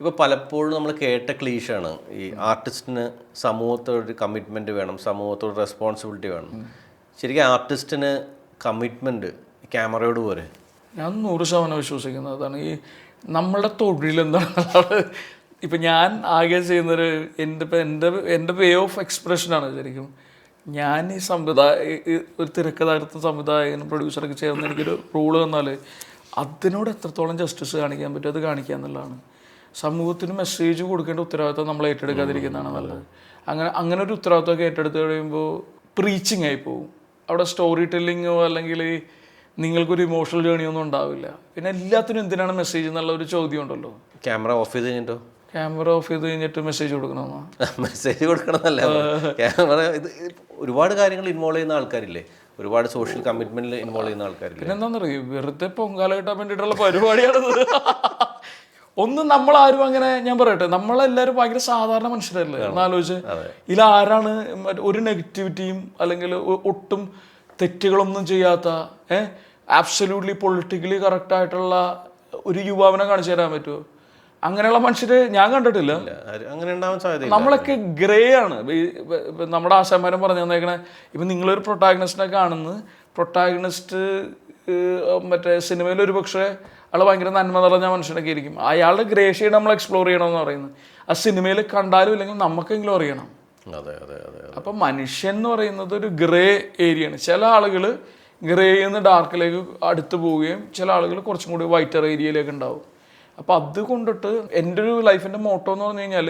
ഇപ്പോൾ പലപ്പോഴും നമ്മൾ കേട്ട ക്ലീഷാണ് ഈ ആർട്ടിസ്റ്റിന് സമൂഹത്തോടൊരു കമ്മിറ്റ്മെൻറ്റ് വേണം, സമൂഹത്തോട് റെസ്പോൺസിബിലിറ്റി വേണം. ശരിക്കും ആർട്ടിസ്റ്റിന് കമ്മിറ്റ്മെൻറ്റ് ക്യാമറയോട് പോരെ? ഞാൻ 100% വിശ്വസിക്കുന്നതാണ്. ഈ നമ്മളുടെ തൊഴിലെന്താണ്, ഇപ്പം ഞാൻ ആകെ ചെയ്യുന്നൊരു എൻ്റെ വേ ഓഫ് എക്സ്പ്രഷനാണ് ശരിക്കും. ഞാൻ ഈ ഒരു തിരക്കഥാകൃത്ത് സംവിധായകനും പ്രൊഡ്യൂസറൊക്കെ ചേർന്ന് എനിക്കൊരു റോള് തന്നാൽ അതിനോട് എത്രത്തോളം ജസ്റ്റിസ് കാണിക്കാൻ പറ്റും അത് കാണിക്കുക എന്നുള്ളതാണ്. സമൂഹത്തിന് മെസ്സേജ് കൊടുക്കേണ്ട ഉത്തരവാദിത്വം നമ്മൾ ഏറ്റെടുക്കാതിരിക്കുന്നതാണ് നല്ലത്. അങ്ങനെ ഒരു ഉത്തരവാദിത്വമൊക്കെ ഏറ്റെടുത്ത് കഴിയുമ്പോൾ പ്രീച്ചിങ് ആയി പോകും. അവിടെ സ്റ്റോറി ടെല്ലിങ്ങോ അല്ലെങ്കിൽ നിങ്ങൾക്കൊരു ഇമോഷണൽ ജേണിയൊന്നും ഉണ്ടാവില്ല. പിന്നെ എല്ലാത്തിനും എന്തിനാണ് മെസ്സേജ് എന്നുള്ള ഒരു ചോദ്യം ഉണ്ടല്ലോ. ക്യാമറ ഓഫ് ചെയ്ത് കഴിഞ്ഞിട്ടോ? ക്യാമറ ഓഫ് ചെയ്ത് കഴിഞ്ഞിട്ട് മെസ്സേജ് കൊടുക്കണമെന്നോ? മെസ്സേജ് കൊടുക്കണമെന്നല്ല, ക്യാമറ ഇത് ഒരുപാട് കാര്യങ്ങൾ ഇൻവോൾവ് ചെയ്യുന്ന ആൾക്കാരില്ലേ, ഒരുപാട് സോഷ്യൽ കമ്മിറ്റ്മെന്റിൽ ഇൻവോൾവ് ചെയ്യുന്ന ആൾക്കാരില്ലേ. പിന്നെ എന്താണെന്നറിയോ, വെറുതെ പൊങ്കാല കിട്ടാൻ വേണ്ടിയിട്ടുള്ള പരിപാടിയാണത്. ഒന്നും നമ്മളാരും അങ്ങനെ, ഞാൻ പറയട്ടെ, നമ്മളെല്ലാവരും ഭയങ്കര സാധാരണ മനുഷ്യരല്ലേ എന്നാലോചിച്ച്. ഇതിലാരാണ് ഒരു നെഗറ്റിവിറ്റിയും അല്ലെങ്കിൽ ഒട്ടും തെറ്റുകളൊന്നും ചെയ്യാത്ത ആബ്സല്യൂട്ട്ലി പൊളിറ്റിക്കലി കറക്റ്റായിട്ടുള്ള ഒരു യുവാവിനെ കാണിച്ചു തരാൻ പറ്റുമോ? അങ്ങനെയുള്ള മനുഷ്യരെ ഞാൻ കണ്ടിട്ടില്ല. അങ്ങനെ ഉണ്ടാവാൻ സാധ്യത. നമ്മളൊക്കെ ഗ്രേ ആണ്. നമ്മുടെ ആശാന്മാരും പറഞ്ഞു തന്നേക്കണേ, ഇപ്പം നിങ്ങളൊരു പ്രൊട്ടാഗണിസ്റ്റിനെ കാണുന്നത്, പ്രൊട്ടാഗണിസ്റ്റ് മറ്റേ സിനിമയിൽ ഒരു പക്ഷേ ആൾ ഭയങ്കര നന്മ നിറഞ്ഞ മനുഷ്യനൊക്കെ ആയിരിക്കും. അയാളുടെ ഗ്രേ ഷെയ്ഡ് നമ്മൾ എക്സ്പ്ലോർ ചെയ്യണമെന്ന് പറയുന്നത്. ആ സിനിമയിൽ കണ്ടാലും ഇല്ലെങ്കിൽ നമുക്കെങ്കിലും അറിയണം. അപ്പം മനുഷ്യൻ എന്ന് പറയുന്നത് ഒരു ഗ്രേ ഏരിയയാണ്. ചില ആളുകൾ ഗ്രേയിൽ നിന്ന് ഡാർക്കിലേക്ക് അടുത്ത് പോവുകയും ചില ആളുകൾ കുറച്ചും കൂടി വൈറ്റർ ഏരിയയിലേക്ക് ഉണ്ടാവും. അപ്പം അത് കൊണ്ടിട്ട് എൻ്റെ ഒരു ലൈഫിൻ്റെ മോട്ടോ എന്ന് പറഞ്ഞു കഴിഞ്ഞാൽ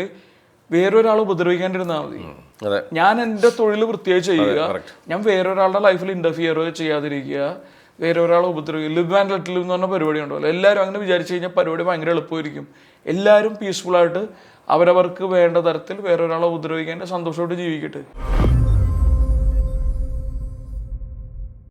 വേറൊരാൾ ഉപദ്രവിക്കാണ്ടിരുന്നാൽ മതി. ഞാൻ എൻ്റെ തൊഴിൽ വൃത്തിയായി ചെയ്യുക, ഞാൻ വേറൊരാളുടെ ലൈഫിൽ ഇൻ്റർഫിയർ ചെയ്യാതിരിക്കുക, വേറൊരാളെ ഉപദ്രവിക്കുക. ലിവ് ആൻഡ് ലെറ്റ് ലിവ് എന്ന് പറഞ്ഞ പരിപാടി ഉണ്ടല്ലോ. എല്ലാവരും അങ്ങനെ വിചാരിച്ചു കഴിഞ്ഞാൽ പരിപാടി ഭയങ്കര എളുപ്പമായിരിക്കും. എല്ലാവരും പീസ്ഫുള്ളായിട്ട് അവരവർക്ക് വേണ്ട തരത്തിൽ വേറൊരാളെ ഉപദ്രവിക്കാണ്ട് സന്തോഷമായിട്ട് ജീവിക്കട്ടെ.